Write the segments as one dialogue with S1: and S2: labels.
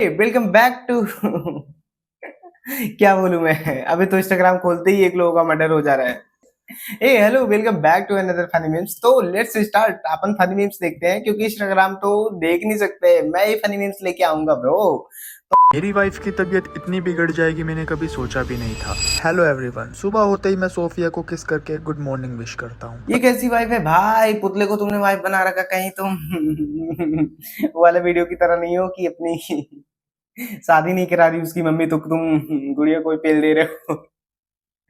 S1: Welcome back to क्या बोलूं मैं। अभी तो इंस्टाग्राम खोलते ही एक लोगों का मर्डर हो जा रहा है। ए hello, welcome back to another funny memes. तो लेट्स स्टार्ट। अपन फनी मीम्स देखते हैं क्योंकि इंस्टाग्राम तो देख नहीं सकते। मैं ही फनी मीम्स लेके आऊंगा ब्रो।
S2: मेरी वाइफ की तबीयत इतनी बिगड़ जाएगी मैंने कभी सोचा भी नहीं था। हेलो एवरीवन, सुबह होते ही मैं सोफिया को किस करके गुड मॉर्निंग विश करता हूँ।
S1: ये कैसी वाइफ है भाई? पुतले को तुमने वाइफ बना रखा कहीं तुम वो वाले वीडियो की तरह नहीं हो कि अपनी शादी नहीं करा रही उसकी मम्मी तो तुम गुड़िया को ही पेल दे रहे हो।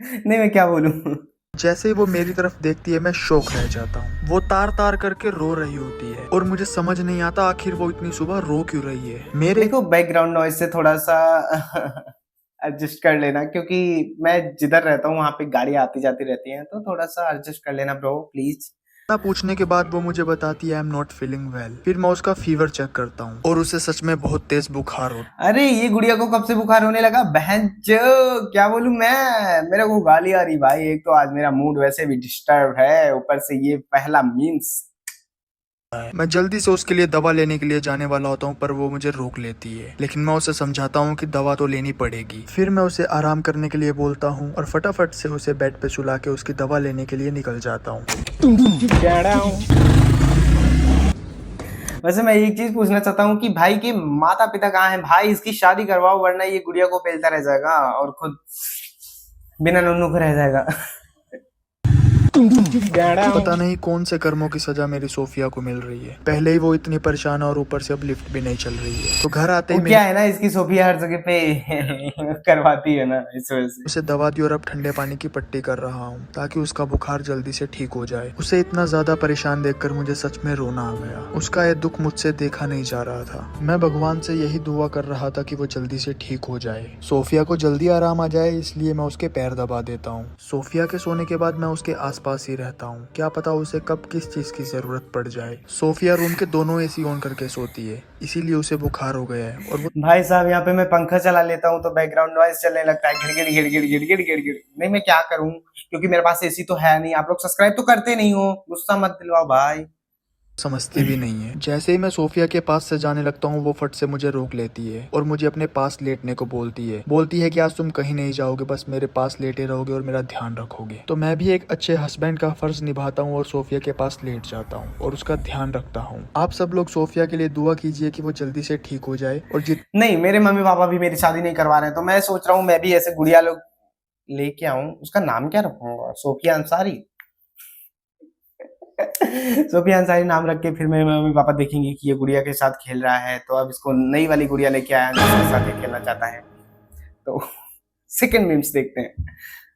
S1: नहीं, मैं क्या बोलूं।
S2: जैसे ही वो मेरी तरफ देखती है मैं शौक रह जाता हूँ। वो तार तार करके रो रही होती है और मुझे समझ नहीं आता आखिर वो इतनी सुबह रो क्यों रही है। मेरे
S1: देखो, बैकग्राउंड नॉइज से थोड़ा सा एडजस्ट कर लेना, क्योंकि मैं जिधर रहता हूँ वहां पे गाड़ियां आती जाती रहती हैं, तो थोड़ा सा एडजस्ट कर लेना ब्रो प्लीज।
S2: इतना पूछने के बाद वो मुझे बताती है I am not feeling well. फिर मैं उसका फीवर चेक करता हूँ और उसे सच में बहुत तेज बुखार होता
S1: अरे ये गुड़िया को कब से बुखार होने लगा? बहन क्या बोलूं मैं। मेरे को गाली आ रही भाई। एक तो आज मेरा मूड वैसे भी डिस्टर्ब है, ऊपर से ये पहला मीम्स।
S2: है। मैं जल्दी से उसके लिए दवा लेने के लिए जाने वाला होता हूँ पर वो मुझे रोक लेती है, लेकिन मैं उसे समझाता हूँ कि दवा तो लेनी पड़ेगी। फिर मैं उसे आराम करने के लिए बोलता हूँ और फटाफट से उसे बेड पे सुला के उसकी दवा लेने के लिए निकल जाता हूँ।
S1: वैसे मैं एक चीज पूछना चाहता हूँ कि भाई के माता पिता कहाँ हैं? भाई इसकी शादी करवाओ, वरना ये गुड़िया को पेलता रह जाएगा और खुद बिना नन्नू को रह जाएगा।
S2: पता नहीं कौन से कर्मों की सजा मेरी सोफिया को मिल रही है। पहले ही वो इतनी परेशान और ऊपर से अब लिफ्ट भी नहीं चल रही है। तो घर आते ही
S1: वो क्या है ना, इसकी सोफिया हर जगह पे करवाती है ना, इस वजह से।
S2: उसे दवा दी और अब ठंडे पानी की पट्टी कर रहा हूँ ताकि उसका बुखार जल्दी से ठीक हो जाए। उसे इतना ज्यादा परेशान देखकर मुझे सच में रोना आ गया। उसका ये दुख मुझसे देखा नहीं जा रहा था। मैं भगवान से यही दुआ कर रहा था कि वो जल्दी से ठीक हो जाए, सोफिया को जल्दी आराम आ जाए, इसलिए मैं उसके पैर दबा देता हूँ। सोफिया के सोने के बाद मैं उसके आसपास ही रहता हूँ, क्या पता उसे कब किस चीज की जरूरत पड़ जाए। सोफिया रूम के दोनों एसी ऑन करके सोती है, इसीलिए उसे बुखार हो गया है। और वो
S1: भाई साहब, यहाँ पे मैं पंखा चला लेता हूँ तो बैकग्राउंड नॉइज चलने लगता है, गिड़ गिड़ गिड़ गिड़ गिड़ गिड़ गिड़ गिड़। नहीं, मैं क्या करूँ, क्योंकि मेरे पास एसी तो है नहीं। आप लोग सब्सक्राइब तो करते नहीं हो, गुस्सा मत दिलवाओ भाई।
S2: समझती भी नहीं है। जैसे ही मैं सोफिया के पास से जाने लगता हूँ वो फट से मुझे रोक लेती है और मुझे अपने पास लेटने को बोलती है कि आज तुम कहीं नहीं जाओगे, बस मेरे पास लेटे रहोगे और मेरा ध्यान रखोगे। तो मैं भी एक अच्छे हस्बैंड का फर्ज निभाता हूँ और सोफिया के पास लेट जाता हूँ और उसका ध्यान रखता हूँ। आप सब लोग सोफिया के लिए दुआ कीजिए कि वो जल्दी से ठीक हो जाए और
S1: नहीं, मेरे मम्मी पापा भी मेरी शादी नहीं करवा रहे हैं, तो मैं सोच रहा हूँ मैं भी ऐसे गुड़िया लोग लेके आऊं। उसका नाम क्या रखूंगा? सोफिया अंसारी। सोफिया अंसारी नाम रख के फिर मेरे मम्मी पापा देखेंगे कि ये गुड़िया के साथ खेल रहा है, तो अब इसको नई वाली गुड़िया लेके आया जिसके साथ ये खेलना चाहता है। तो सेकंड मीम्स देखते हैं।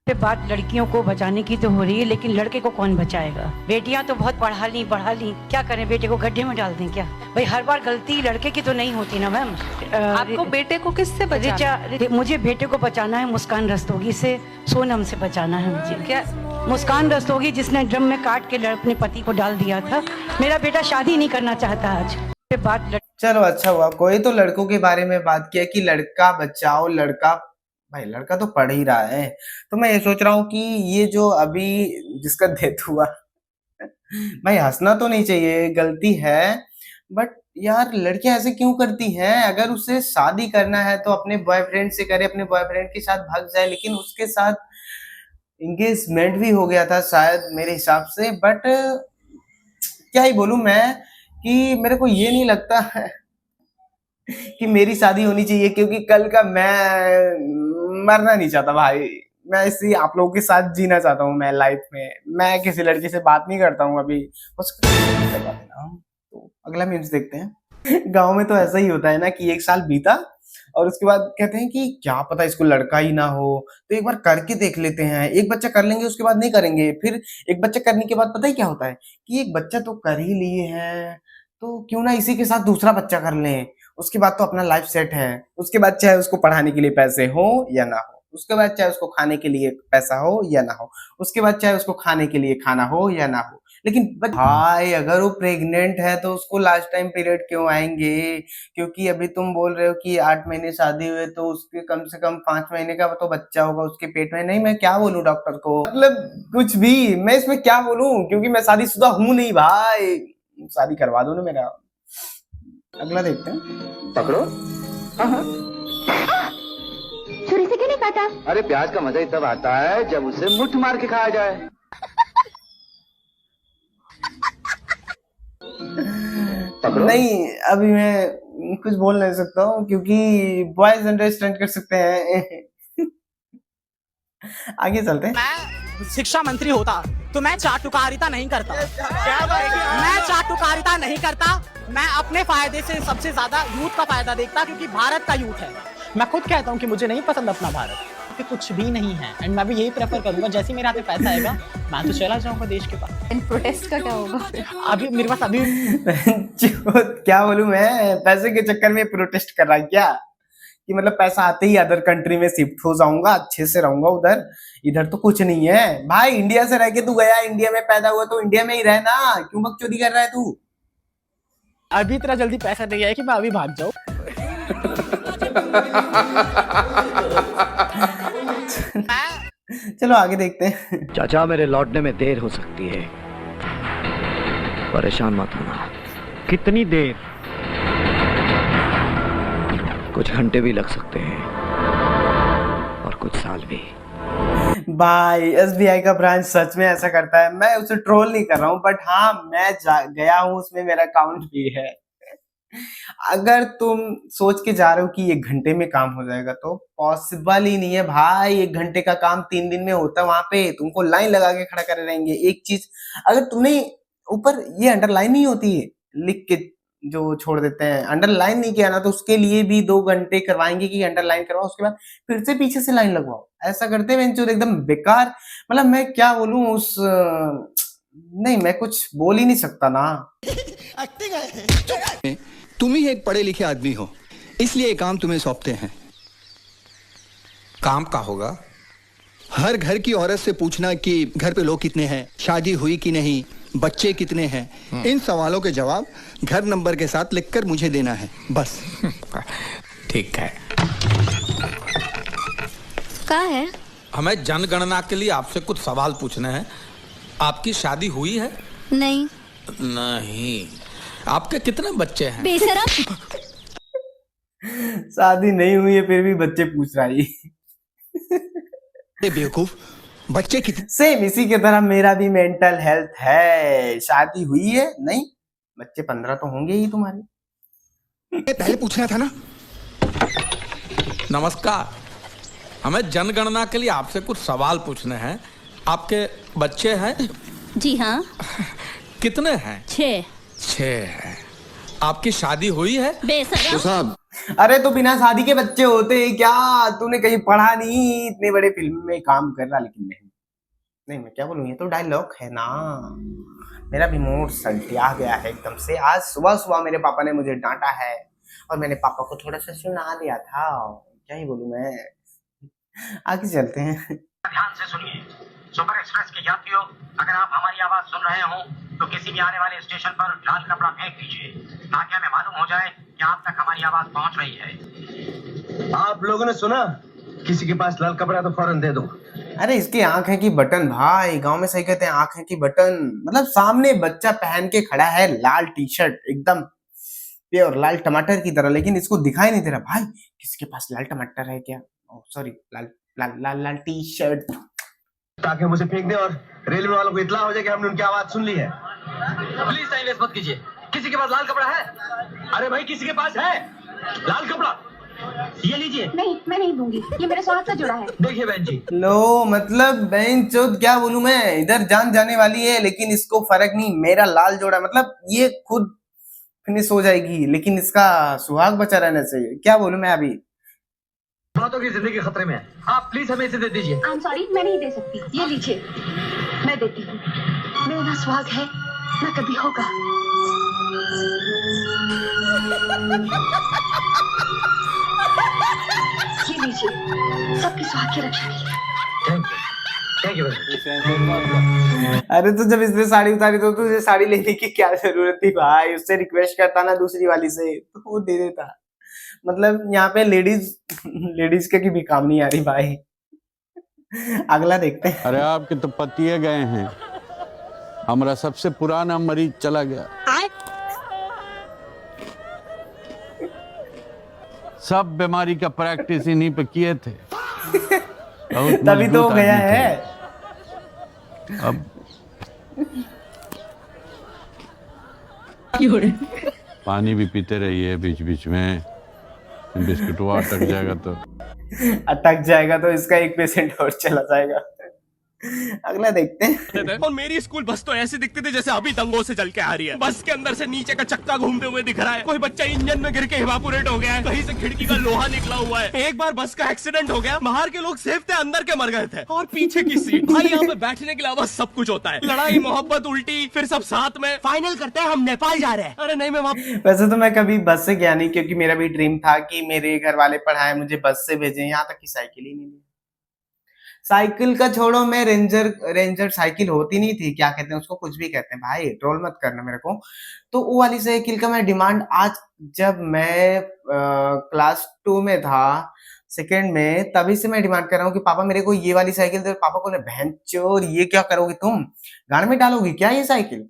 S3: पे बात लड़कियों को बचाने की तो हो रही है, लेकिन लड़के को कौन बचाएगा? बेटियां तो बहुत पढ़ा ली, क्या करें? बेटे को गड्ढे में डाल दें क्या? भाई हर बार गलती लड़के की तो नहीं होती ना मैम।
S4: आपको बेटे को किससे बचाना?
S3: मुझे बेटे को बचाना है मुस्कान रस्तोगी से, सोनम से बचाना है मुझे।
S4: क्या?
S3: मुस्कान रस्तोगी जिसने ड्रम में काट के अपने पति को डाल दिया था। मेरा बेटा शादी नहीं करना चाहता आज। बात
S1: चलो अच्छा हुआ कोई तो लड़कों के बारे में बात किया कि लड़का बचाओ। लड़का, भाई लड़का तो पढ़ ही रहा है। तो मैं ये सोच रहा हूँ कि ये जो अभी जिसका डेथ हुआ, भाई हंसना तो नहीं चाहिए, गलती है, बट यार लड़कियां ऐसे क्यों करती हैं? अगर उसे शादी करना है तो अपने बॉयफ्रेंड से करे, अपने बॉयफ्रेंड के साथ भाग जाए। लेकिन उसके साथ एंगेजमेंट भी हो गया था शायद मेरे हिसाब से, बट क्या ही बोलूं मैं कि मेरे को ये नहीं लगता है कि मेरी शादी होनी चाहिए, क्योंकि कल का मैं मरना नहीं चाहता भाई। मैं इसी आप लोगों के साथ जीना चाहता हूँ मैं लाइफ में। मैं किसी लड़की से बात नहीं करता हूँ अभी, बस करवा देना हम। तो अगला मीम्स देखते हैं। गांव में तो ऐसा ही होता है ना कि एक साल बीता और उसके बाद कहते हैं कि क्या पता इसको लड़का ही ना हो, तो एक बार करके देख लेते हैं। एक बच्चा कर लेंगे, उसके बाद नहीं करेंगे। फिर एक बच्चा करने के बाद पता ही क्या होता है कि एक बच्चा तो कर ही लिए हैं, तो क्यों ना इसी के साथ दूसरा बच्चा कर लें। उसके बाद तो अपना लाइफ सेट है। उसके बाद चाहे उसको पढ़ाने के लिए पैसे हो या ना हो, उसके बाद चाहे उसको खाने के लिए पैसा हो या ना हो, उसके बाद चाहे उसको खाने के लिए खाना हो या ना हो। लेकिन भाई अगर वो प्रेग्नेंट है तो उसको लास्ट टाइम पीरियड क्यों आएंगे? क्योंकि अभी तुम बोल रहे हो कि 8 महीने शादी हुए तो उसके कम से कम 5 महीने का तो बच्चा होगा उसके पेट में। नहीं, मैं क्या बोलूं डॉक्टर को, मतलब कुछ भी। मैं इसमें क्या बोलूं, क्योंकि मैं शादीशुदा हूं नहीं भाई। शादी करवा दो ना मेरा। अगला देखते हैं।
S5: पकड़ो, छुरी से क्यों नहीं काटा?
S6: अरे प्याज का मजा ही तब आता है जब उसे मुट्ठ मार के खाया जाए।
S1: नहीं, अभी मैं कुछ बोल नहीं सकता हूँ क्योंकि बॉयज अंडरस्टैंड कर सकते हैं। आगे चलते हैं।
S7: मैं शिक्षा मंत्री होता तो मैं चाटुकारिता नहीं करता। मैं चाटुकारिता नहीं करता। मैं अपने फायदे से सबसे ज्यादा यूथ का फायदा देखता, क्योंकि भारत का यूथ है। मैं खुद कहता हूँ कि मुझे नहीं पसंद अपना भारत, क्योंकि कुछ भी नहीं है। एंड मैं भी यही प्रेफर करूंगा, जैसे ही मेरे हाथ में पैसा आएगा मैं तो चला जाऊंगा देश के पास।
S5: एंड प्रोटेस्ट का क्या होगा?
S7: अभी मेरे पास अभी
S1: क्या बोलूं मैं, पैसे के चक्कर में प्रोटेस्ट कर रहा है क्या? कि मतलब पैसा आते ही अदर कंट्री में शिफ्ट हो जाऊंगा, अच्छे से रहूंगा उधर। इधर तो कुछ नहीं है भाई। इंडिया से रह के तू गया, इंडिया में पैदा हुआ तो इंडिया में ही रहना, क्यों बकचोदी कर रहा है तू?
S7: अभी इतना जल्दी पैसा नहीं है कि मैं अभी भाग जाऊं।
S1: चलो आगे देखते हैं।
S6: चाचा मेरे लौटने में देर हो सकती है, परेशान मत होना।
S8: कितनी देर?
S6: कुछ घंटे भी लग सकते हैं और कुछ साल भी।
S1: भाई एसबीआई का ब्रांच सच में ऐसा करता है। मैं उसे ट्रोल नहीं कर रहा हूँ, बट हाँ मैं गया हूँ, उसमें मेरा अकाउंट भी है। अगर तुम सोच के जा रहे हो कि 1 घंटे में काम हो जाएगा, तो पॉसिबल ही नहीं है भाई। 1 घंटे का काम 3 दिन में होता है। वहां पे तुमको लाइन लगा के खड़ा करे रहेंगे। एक चीज अगर तुमने ऊपर ये अंडरलाइन नहीं होती है, लिख के जो छोड़ देते हैं, अंडरलाइन नहीं किया ना, तो उसके लिए भी 2 घंटे करवाएंगे कि अंडरलाइन करवाओ, उसके बाद फिर से पीछे से लाइन लगवाओ। ऐसा करते हुए एकदम बेकार। मतलब मैं क्या बोलूं उस नहीं, मैं कुछ बोल ही नहीं सकता ना।
S9: तुम ही एक पढ़े लिखे आदमी हो, इसलिए ये काम तुम्हें सौंपते हैं।
S10: काम का होगा?
S9: हर घर की औरत से पूछना कि घर पे लोग कितने हैं, शादी हुई कि नहीं, बच्चे कितने हैं। इन सवालों के जवाब घर नंबर के साथ लिखकर मुझे देना है, बस।
S10: ठीक है।
S5: क्या है?
S10: हमें जनगणना के लिए आपसे कुछ सवाल पूछने हैं। आपकी शादी हुई है?
S5: नहीं।
S10: नहीं। आपके कितने बच्चे हैं?
S5: बेशरम।
S1: शादी नहीं हुई है फिर भी बच्चे पूछ रहा है।
S9: बेवकूफ, बच्चे कितने?
S1: सेम इसी की तरह मेरा भी मेंटल हेल्थ है। शादी हुई है? नहीं। बच्चे 15 तो होंगे ही तुम्हारे।
S9: पहले पूछना था ना।
S10: नमस्कार, हमें जनगणना के लिए आपसे कुछ सवाल पूछने हैं। आपके बच्चे हैं?
S5: जी हाँ।
S10: कितने हैं?
S5: 6
S10: है। आपकी शादी हुई है?
S5: बेशरम।
S9: साहब,
S1: अरे तो बिना शादी के बच्चे होते हैं क्या? तूने कहीं पढ़ा नहीं? इतने बड़े फिल्म में काम कर रहा, लेकिन नहीं मैं क्या बोलूं, ये तो डायलॉग है ना। मेरा भी मूड सल्टिया गया है एकदम से। आज सुबह मेरे पापा ने मुझे डांटा है और मैंने पापा को थोड़ा सा सुना दिया था। क्या ही बोलूं मैं। आगे चलते हैं।
S11: ध्यान से सुनिए, सुपर एक्सप्रेस के यात्रियों, अगर आप हमारी आवाज सुन रहे हो तो किसी भी आने वाले स्टेशन पर लाल कपड़ा फेंक दीजिए, ताकि हमें मालूम हो जाए कि आप तक हमारी आवाज पहुंच रही है।
S6: आप लोगों ने सुना, किसी के पास लाल कपड़ा तो फौरन दे दो।
S1: अरे इसकी आंख है कि बटन भाई, गांव में सही कहते हैं आंख है कि बटन। मतलब सामने बच्चा पहन के खड़ा है लाल टी शर्ट, एकदम प्योर लाल टमाटर की तरह, लेकिन इसको दिखाई नहीं दे रहा भाई किसके पास लाल टमाटर है क्या। सॉरी, लाल लाल लाल लाल टी शर्ट।
S6: ताकि मुझे फेंक दे और रेलवे वालों को इतला हो जाए कि हमने उनकी आवाज सुन ली है।
S11: प्लीज साइलेंस मत कीजिए। किसी के पास लाल कपड़ा है?
S6: अरे भाई, किसी के पास है लाल कपड़ा? ये लीजिए।
S5: नहीं, मैं नहीं दूंगी, ये मेरे स्वास्थ्य से जुड़ा है।
S6: देखिए बहन जी।
S1: लो मतलब बहन चोद, क्या बोलूं मैं। इधर जान जाने वाली है लेकिन इसको फर्क नहीं, मेरा लाल जोड़ा। मतलब ये खुद फिनिश हो जाएगी लेकिन इसका सुहाग बचा रहना चाहिए। क्या बोलूं मैं अभी।
S11: बहुतों की जिंदगी खतरे में है, आप प्लीज हमें इसे दे दीजिए।
S5: आई एम सॉरी, मैं नहीं दे सकती। ये लीजिए, मैं देती हूँ। मेरा ना सुहाग है ना कभी होगा। ये लीजिए, सबकी सुहाग की रक्षा के लिए।
S6: Thank you.
S1: अरे तो जब इसने साड़ी उतारी तो तुझे साड़ी लेने की क्या जरूरत थी भाई। उससे रिक्वेस्ट करता ना दूसरी वाली से, तो वो दे देता। मतलब यहाँ पे लेडीज के भी काम नहीं आ रही भाई। अगला देखते हैं।
S8: अरे आपके तो पतिए गए हैं, हमारा सबसे पुराना मरीज चला गया। सब बीमारी का प्रैक्टिस इन्हीं पे किए थे।
S1: तभी तो गया है।
S8: अब पानी भी पीते रहिए बीच बीच में, बिस्कुट वो अटक जाएगा तो इसका एक पेशेंट और चला जाएगा। अगला देखते हैं।
S12: और मेरी स्कूल बस तो ऐसे दिखती थी जैसे अभी दंगों से चल के आ रही है। बस के अंदर से नीचे का चक्का घूमते हुए दिख रहा है। कोई बच्चा इंजन में गिर के इवापोरेट हो गया है। कहीं से खिड़की का लोहा निकला हुआ है। एक बार बस का एक्सीडेंट हो गया, बाहर के लोग सेफ थे, अंदर के मर गए थे। और पीछे की सीट भाई, यहाँ पे बैठने के अलावा सब कुछ होता है। लड़ाई, मोहब्बत, उल्टी, फिर सब साथ में। फाइनल करते हैं हम नेपाल जा रहे हैं। अरे नहीं, मैं वहाँ
S1: वैसे तो मैं कभी बस से गया नहीं, क्योंकि मेरा भी ड्रीम था कि मेरे घर वाले पढ़ाए, मुझे बस से भेजें। यहाँ तक कि साइकिल ही नहीं ली। साइकिल का छोड़ो, मैं रेंजर साइकिल होती नहीं थी, क्या कहते हैं उसको, कुछ भी कहते हैं भाई, ट्रोल मत करना मेरे को। तो वो वाली साइकिल का मैं डिमांड आज, जब मैं क्लास 2 में था, सेकंड में, तभी से मैं डिमांड कर रहा हूँ कि पापा मेरे को ये वाली साइकिल दे। पापा को, बहनचोद ये क्या करोगे तुम, गाड़ी में डालोगी क्या ये साइकिल?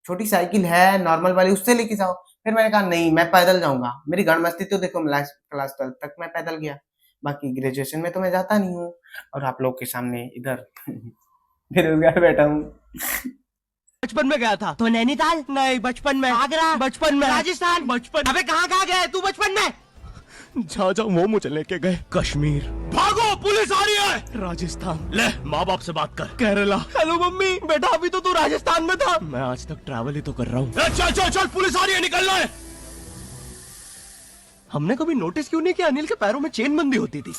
S1: छोटी साइकिल है नॉर्मल वाली, उससे लेके जाओ। फिर मैंने कहा नहीं, मैं पैदल जाऊंगा। मेरी गण मस्ती तो देखो, क्लास 12 तक मैं पैदल गया, बाकी ग्रेजुएशन में तो मैं जाता नहीं हूँ। और आप लोग के सामने इधर बेरोजगार बैठा हूँ।
S12: बचपन में गया था तो नैनीताल, नहीं बचपन में आगरा, बचपन में राजस्थान, बचपन। अबे कहाँ गया तू बचपन में? जहाँ वो मुझे लेके गए। कश्मीर, भागो पुलिस आ रही है। राजस्थान, ले माँ बाप से बात कर। केरला, हेलो मम्मी, बेटा अभी तो तू राजस्थान में था। मैं आज तक ट्रैवल ही तो कर रहा हूँ। चल चल चल, पुलिस आ रही है, निकलना है। हमने कभी नोटिस क्यों नहीं किया अनिल के पैरों में चेन बंदी होती थी?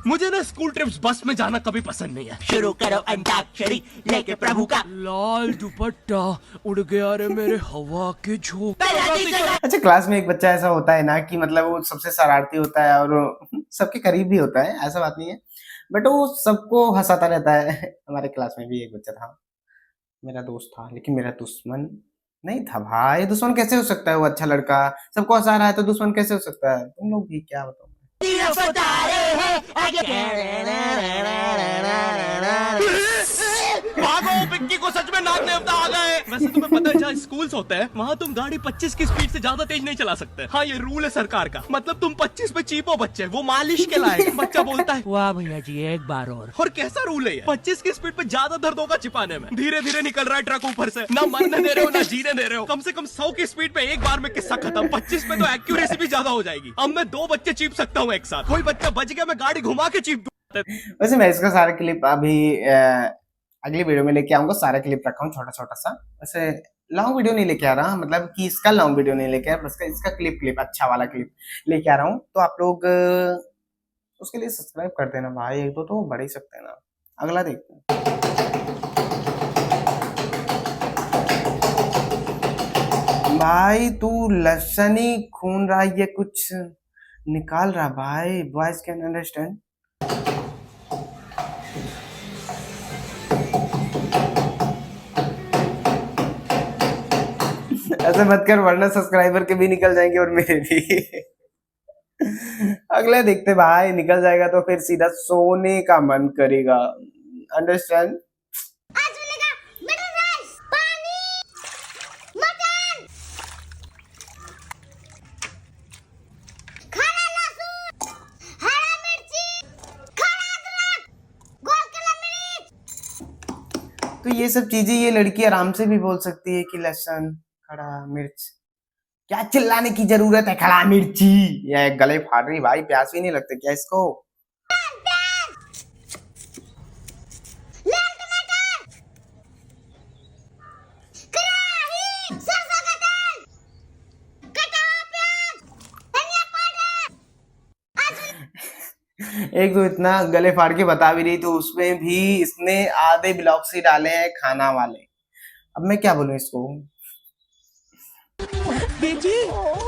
S12: मुझे ना स्कूल ट्रिप्स बस में जाना कभी पसंद नहीं है। शुरू करो अंताक्षरी लेके प्रभु का लाल दुपट्टा उड़ गया रे मेरे हवा के झोंके।
S1: अच्छा, क्लास में एक बच्चा ऐसा होता है ना कि मतलब वो सबसे शरारती होता है और सबके करीब भी होता है, ऐसा बात नहीं है, बट वो सबको हंसाता रहता है। हमारे क्लास में भी एक बच्चा था, मेरा दोस्त था, लेकिन मेरा दुश्मन नहीं था भाई। दुश्मन कैसे हो सकता है? वो अच्छा लड़का सबको हंसा रहा है तो दुश्मन कैसे हो सकता है? तुम लोग भी क्या बताओ।
S12: भागो, पिक्की को सच में नाग देवता आ गए। वैसे तुम्हें पता है जहाँ स्कूल्स होते हैं वहाँ तुम गाड़ी 25 की स्पीड से ज्यादा तेज नहीं चला सकते। हाँ, ये रूल है सरकार का। मतलब तुम 25 पे चीपो बच्चे, वो मालिश के लायक। बच्चा बोलता है वाह भैया जी एक बार और कैसा रूल है ये? 25 की स्पीड पे ज्यादा दर्द होगा छिपाने में। धीरे धीरे निकल रहा है ट्रक ऊपर से, ना मरने दे रहे हो ना जीने दे रहे हो। कम से कम 100 की स्पीड पे एक बार में किस्सा खत्म। 25 पे तो एक्यूरेसी भी ज्यादा हो जाएगी। अब मैं 2 बच्चे चीप सकता हूँ एक साथ। कोई बच्चा बच गया, मैं गाड़ी घुमा के चीप।
S1: वैसे मैं इसका सारा क्लिप अभी अगली वीडियो में लेके आऊंगा। सारा क्लिप रखा हूँ छोटा छोटा सा। वैसे लॉन्ग वीडियो नहीं लेके आ रहा, मतलब कि इसका लॉन्ग वीडियो नहीं लेके आ रहा, बस इसका क्लिप अच्छा वाला क्लिप लेके आ रहा हूँ। तो आप लोग उसके लिए सब्सक्राइब कर देना भाई, एक दो तो बढ़ ही सकते हैं ना। अगला देखते हैं। भाई तू लहसुन ही खून रहा है, ये कुछ निकाल रहा भाई। Boys can understand. ऐसे मत कर वरना सब्सक्राइबर के भी निकल जाएंगे और मेरे भी। अगले देखते भाई, निकल जाएगा तो फिर सीधा सोने का मन करेगा। अंडरस्टैंड। तो ये सब चीजें ये लड़की आराम से भी बोल सकती है कि लहसुन, खड़ा मिर्च। क्या चिल्लाने की जरूरत है? खड़ा मिर्ची। ये गले फाड़ रही भाई, प्यास भी नहीं लगते क्या इसको? एक तो इतना गले फाड़ के बता भी रही, तो उसमें भी इसने आधे ब्लॉक्स ही डाले हैं खाना वाले। अब मैं क्या बोलूं इसको?
S12: बेटी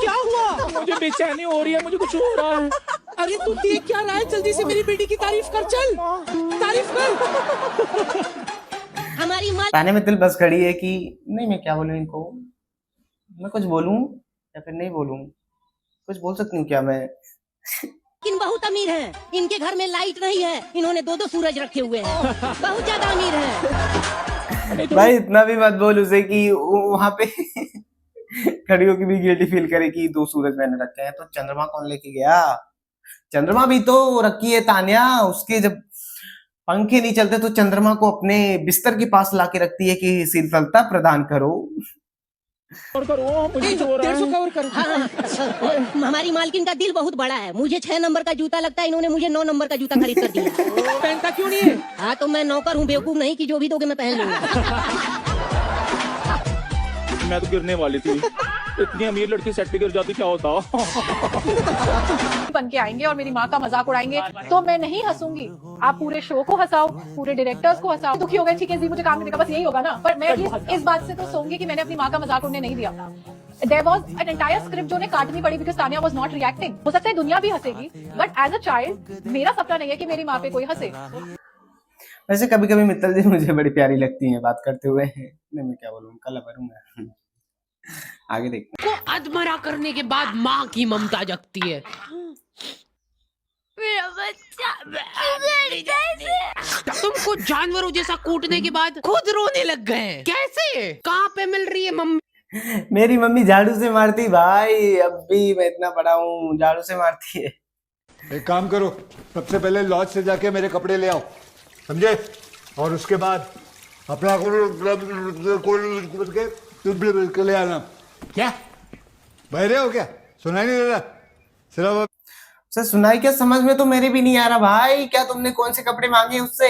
S12: क्या हुआ? मुझे बेचैनी हो रही है, मुझे कुछ हो रहा है। अरे तू देख क्या रहा है? जल्दी से मेरी बेटी की तारीफ कर, चल तारीफ कर।
S5: हमारी माँ
S1: ताने में तिल बस खड़ी है कि नहीं मैं क्या बोलूं इनको? मैं कुछ बोलूं या फिर नहीं बोलूं? कुछ बोल सकती हूँ क्या मैं?
S5: लेकिन बहुत अमीर हैं। इनके घर में लाइट नहीं है, इन्होंने 2-2 सूरज रखे हुए हैं। बहुत ज्यादा अमीर हैं।
S1: भाई इतना भी मत बोल उसे कि वहां पे खड़ी होकर भी गिल्टी फील करे कि 2 सूरज मैंने रखे हैं, तो चंद्रमा कौन लेके गया? चंद्रमा भी तो रखी है तान्या, उसके जब पंखे नहीं चलते तो चंद्रमा को अपने बिस्तर के पास लाके रखती है कि शीतलता प्रदान करो।
S5: हमारी मालकिन का दिल बहुत बड़ा है, मुझे 6 नंबर का जूता लगता है, इन्होंने मुझे 9 नंबर का जूता खरीद कर दिया।
S7: पहनता क्यों नहीं है?
S5: हाँ तो मैं नौकर हूँ, बेवकूफ नहीं कि जो भी दोगे मैं पहन लूंगा।
S12: मैं तो गिरने वाली थी, इतनी अमीर लड़की सेट पे गिर जाती क्या होता।
S4: बन के आएंगे और मेरी माँ का मजाक उड़ाएंगे तो मैं नहीं हंसूंगी। आप पूरे शो को हंसाओ, पूरे डायरेक्टर्स को हंसाओ। दुखी हो गए, ठीक है जी मुझे काम नहीं देगा, बस यही होगा ना। पर मैं इस बात से तो सोऊंगी कि मैंने अपनी माँ का मजाक उड़ने नहीं दिया। There was an entire script जो ने काटनी पड़ी because Tanya was not reacting। हो सकता है दुनिया भी हंसेगी, but as a child मेरा सपना नहीं है कि मेरी माँ पे कोई हंसे।
S1: वैसे कभी कभी मित्तल जी मुझे बड़ी प्यारी लगती हैं बात करते हुए। नहीं मैं क्या बोलूँ, उनका लवर हूँ मैं। आगे देखते हैं।
S13: को अधमरा करने के बाद माँ की ममता जगती है। मेरा बच्चा तुमको जानवरों जैसा कूटने के बाद खुद रोने लग गए हैं। कैसे? कहाँ पे मिल रही है मम्मी?
S1: मेरी मम्मी झाड़ू से मारती भाई, अब भी मैं इतना बड़ा हूँ, झाड़ू से मारती है।
S14: एक काम करो, सबसे पहले लॉज से जाके मेरे कपड़े ले आओ, समझे? और उसके बाद अपना ले आना। क्या बहरे हो क्या? सुनाई नहीं दे रहा? सिर्फ
S1: सर सुनाई क्या, समझ में तो मेरे भी नहीं आ रहा भाई। क्या तुमने कौन से कपड़े मांगे उससे?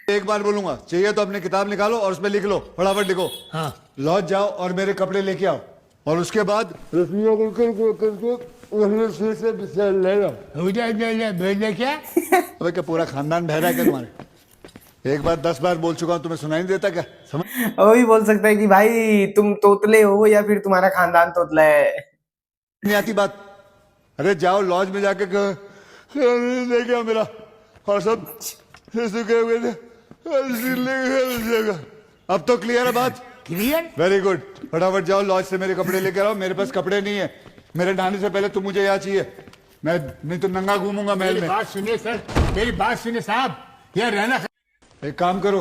S14: एक बार बोलूंगा, चाहिए तो अपनी किताब निकालो और उसमें लिख लो, फटाफट लिखो। हाँ। लॉज जाओ और मेरे कपड़े लेके आओ, और उसके बाद क्या? अबे क्या पूरा खानदान बहरा है क्या तुम्हारे? एक बार 10 बार बोल चुका हूँ, तुम्हें सुनाई नहीं देता क्या? समझ?
S1: वो भी बोल सकता है कि भाई तुम तोतले हो या फिर तुम्हारा खानदान तोतला है।
S14: नहीं आती बात। अरे जाओ लॉज में जाके लेके आओ मेरा, और सब अब तो क्लियर है बात? क्लियर? वेरी गुड, फटाफट जाओ लॉज से मेरे कपड़े लेकर आओ। मेरे पास कपड़े नहीं है, मेरे नहाने से पहले तुम मुझे यहाँ चाहिए, मैं नहीं तो नंगा घूमूंगा महल में। बात सुनिए सर, मेरी बात सुनिए साहब, यहाँ रहना। एक काम करो,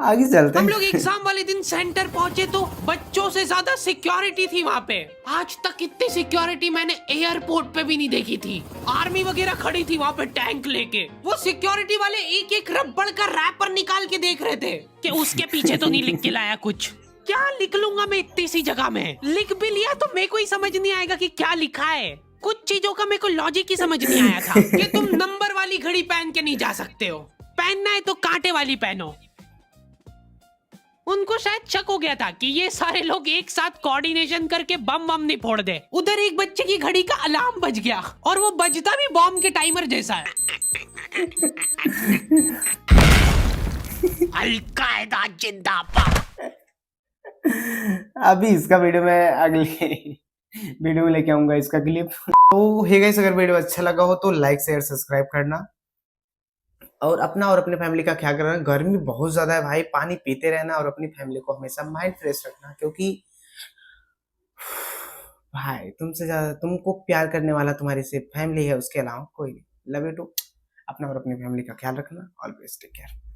S1: आगे चलते हैं।
S13: हम लोग एग्जाम वाले दिन सेंटर पहुंचे तो बच्चों से ज्यादा सिक्योरिटी थी वहाँ पे। आज तक इतनी सिक्योरिटी मैंने एयरपोर्ट पे भी नहीं देखी थी। आर्मी वगैरह खड़ी थी वहाँ पे टैंक लेके। वो सिक्योरिटी वाले एक एक रबड़ का रैपर निकाल के देख रहे थे कि उसके पीछे तो नहीं लिख के लाया कुछ। क्या लिख लूंगा मैं इतनी सी जगह में? लिख भी लिया तो मेरे को ही समझ नहीं आएगा कि क्या लिखा है। कुछ चीजों का मेरे को लॉजिक ही समझ नहीं आया था कि तुम नंबर वाली घड़ी पहन के नहीं जा सकते हो, पहनना है तो कांटे वाली पहनो। उनको शायद शक हो गया था कि ये सारे लोग एक साथ कोऑर्डिनेशन करके बम बम नहीं फोड़ दे। उधर एक बच्चे की घड़ी का अलार्म बज गया और वो बजता भी बॉम्ब के टाइमर जैसा है। अल-कायदा जिंदाबाद।
S1: अभी इसका वीडियो मैं अगले वीडियो में लेके आऊंगा इसका क्लिप। तो हे गाइस, अगर वीडियो अच्छा लगा हो तो लाइक शेयर सब्सक्राइब करना, और अपना और अपनी फैमिली का ख्याल रखना। गर्मी बहुत ज्यादा है भाई, पानी पीते रहना और अपनी फैमिली को हमेशा माइंड फ्रेश रखना, क्योंकि भाई तुमसे ज्यादा तुमको प्यार करने वाला तुम्हारी सिर्फ फैमिली है, उसके अलावा कोई नहीं। Love you too. अपना और अपनी फैमिली का ख्याल रखना। Always take care.